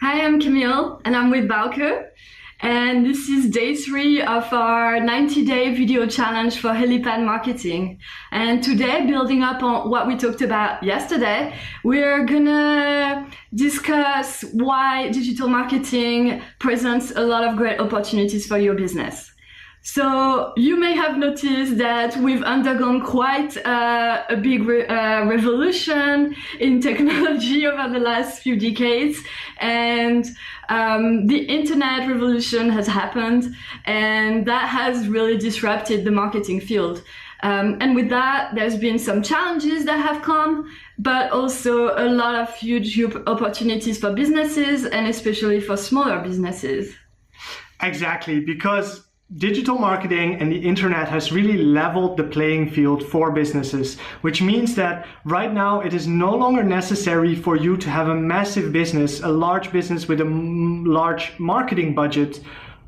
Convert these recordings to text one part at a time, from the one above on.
Hi, I'm Camille, and I'm with Bauke. And this is day 3 of our 90-day video challenge for Helipad marketing. And today, building up on what we talked about yesterday, we're gonna discuss why digital marketing presents a lot of great opportunities for your business. So you may have noticed that we've undergone quite a big revolution in technology over the last few decades, and the internet revolution has happened, and that has really disrupted the marketing field. And with that, there's been some challenges that have come, but also a lot of huge opportunities for businesses, and especially for smaller businesses. Exactly, because digital marketing and the internet has really leveled the playing field for businesses, which means that right now it is no longer necessary for you to have a massive business, a large business with a large marketing budget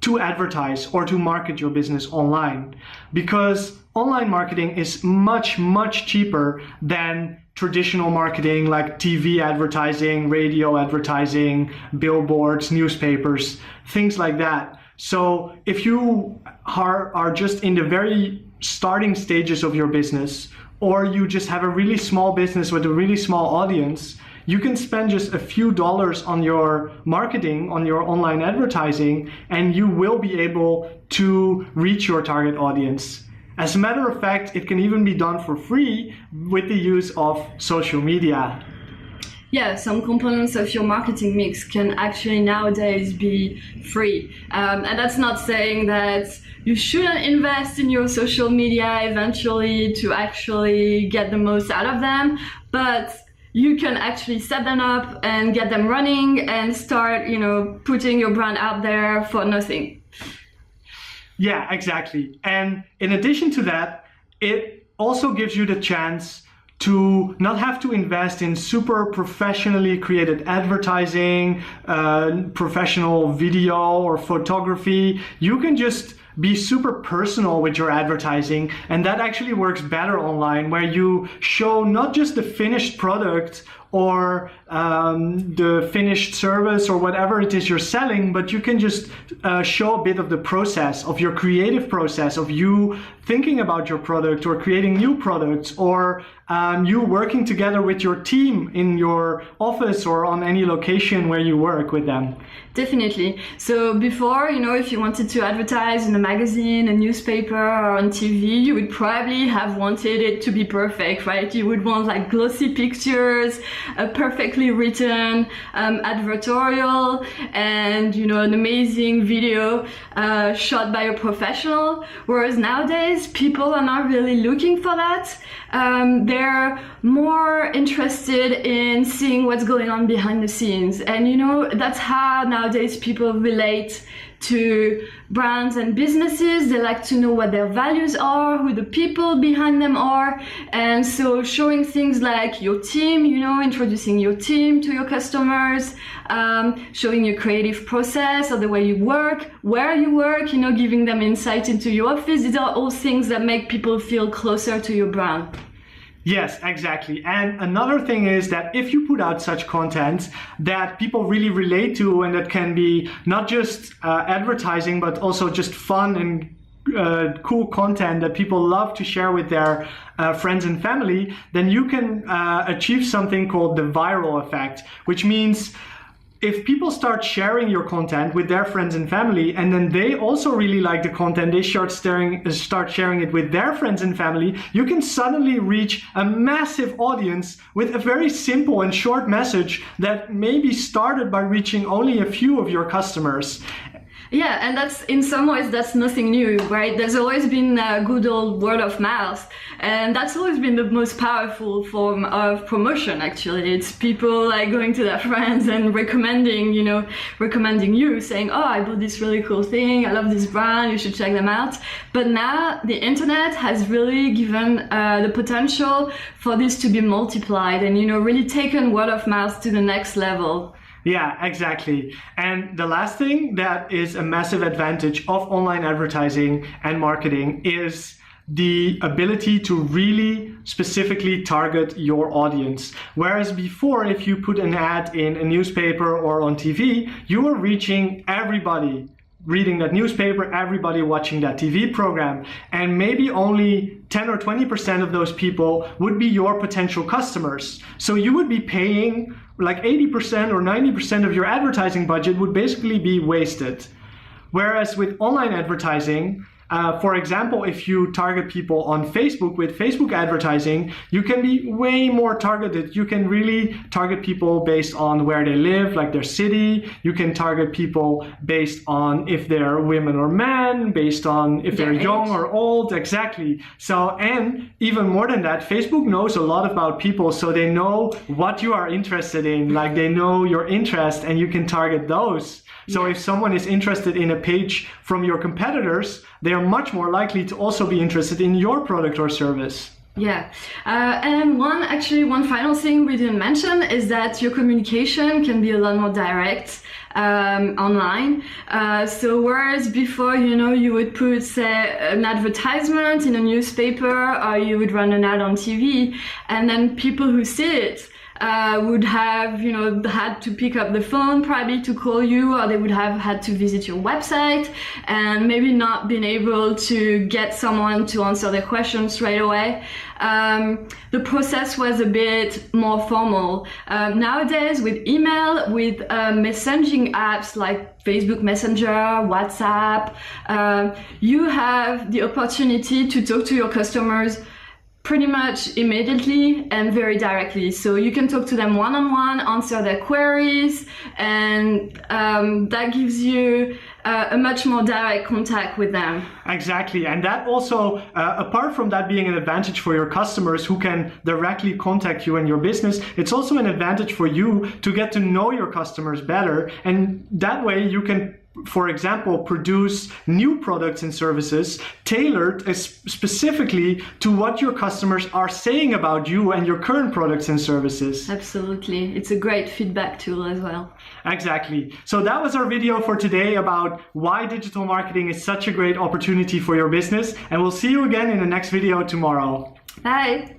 to advertise or to market your business online, because online marketing is much, much cheaper than traditional marketing like TV advertising, radio advertising, billboards, newspapers, things like that. So if you are just in the very starting stages of your business, or you just have a really small business with a really small audience, you can spend just a few dollars on your marketing, on your online advertising, and you will be able to reach your target audience. As a matter of fact, it can even be done for free with the use of social media. Yeah, some components of your marketing mix can actually nowadays be free. And that's not saying that you shouldn't invest in your social media eventually to actually get the most out of them, but you can actually set them up and get them running and start, putting your brand out there for nothing. Yeah, exactly. And in addition to that, it also gives you the chance to not have to invest in super professionally created advertising, professional video or photography. You can just be super personal with your advertising, and that actually works better online, where you show not just the finished product or the finished service or whatever it is you're selling, but you can just show a bit of the process, of your creative process, of you thinking about your product or creating new products, or you working together with your team in your office or on any location where you work with them. Definitely. So before, if you wanted to advertise in a magazine, a newspaper, or on TV, you would probably have wanted it to be perfect, right? You would want like glossy pictures, a perfectly written advertorial, and an amazing video shot by a professional. Whereas nowadays, people are not really looking for that. They're more interested in seeing what's going on behind the scenes, and that's how nowadays people relate to brands and businesses. They like to know what their values are, who the people behind them are, and so showing things like your team, introducing your team to your customers, showing your creative process or the way you work, where you work, giving them insight into your office. These are all things that make people feel closer to your brand. Yes, exactly. And another thing is that if you put out such content that people really relate to, and that can be not just advertising, but also just fun and cool content that people love to share with their friends and family, then you can achieve something called the viral effect, which means if people start sharing your content with their friends and family, and then they also really like the content, they start sharing it with their friends and family, you can suddenly reach a massive audience with a very simple and short message that maybe started by reaching only a few of your customers. Yeah, and that's, in some ways, that's nothing new, right? There's always been a good old word of mouth, and that's always been the most powerful form of promotion, actually. It's people like going to their friends and recommending you, saying, oh, I bought this really cool thing, I love this brand, you should check them out. But now the internet has really given the potential for this to be multiplied and, really taken word of mouth to the next level. Yeah, exactly. And the last thing that is a massive advantage of online advertising and marketing is the ability to really specifically target your audience. Whereas before, if you put an ad in a newspaper or on TV, you were reaching everybody reading that newspaper, everybody watching that TV program, and maybe only 10 or 20% of those people would be your potential customers. So you would be paying like 80% or 90% of your advertising budget would basically be wasted. Whereas with online advertising, for example, if you target people on Facebook with Facebook advertising, you can be way more targeted. You can really target people based on where they live, like their city. You can target people based on if they're women or men, based on if they're young or old, exactly. So, and even more than that, Facebook knows a lot about people, so they know what you are interested in, like they know your interest, and you can target those. So if someone is interested in a page from your competitors, they are much more likely to also be interested in your product or service. Yeah, and one final thing we didn't mention is that your communication can be a lot more direct online. So whereas before, you would put, say, an advertisement in a newspaper, or you would run an ad on TV, and then people who see it would have, had to pick up the phone probably to call you, or they would have had to visit your website and maybe not been able to get someone to answer their questions straight away. The process was a bit more formal. Nowadays, with email, with messaging apps like Facebook Messenger, WhatsApp, you have the opportunity to talk to your customers pretty much immediately and very directly. So you can talk to them one-on-one, answer their queries, and that gives you a much more direct contact with them. Exactly, and that also, apart from that being an advantage for your customers who can directly contact you and your business, it's also an advantage for you to get to know your customers better, and that way you can, for example, produce new products and services tailored specifically to what your customers are saying about you and your current products and services. Absolutely. It's a great feedback tool as well. Exactly. So that was our video for today about why digital marketing is such a great opportunity for your business. And we'll see you again in the next video tomorrow. Bye.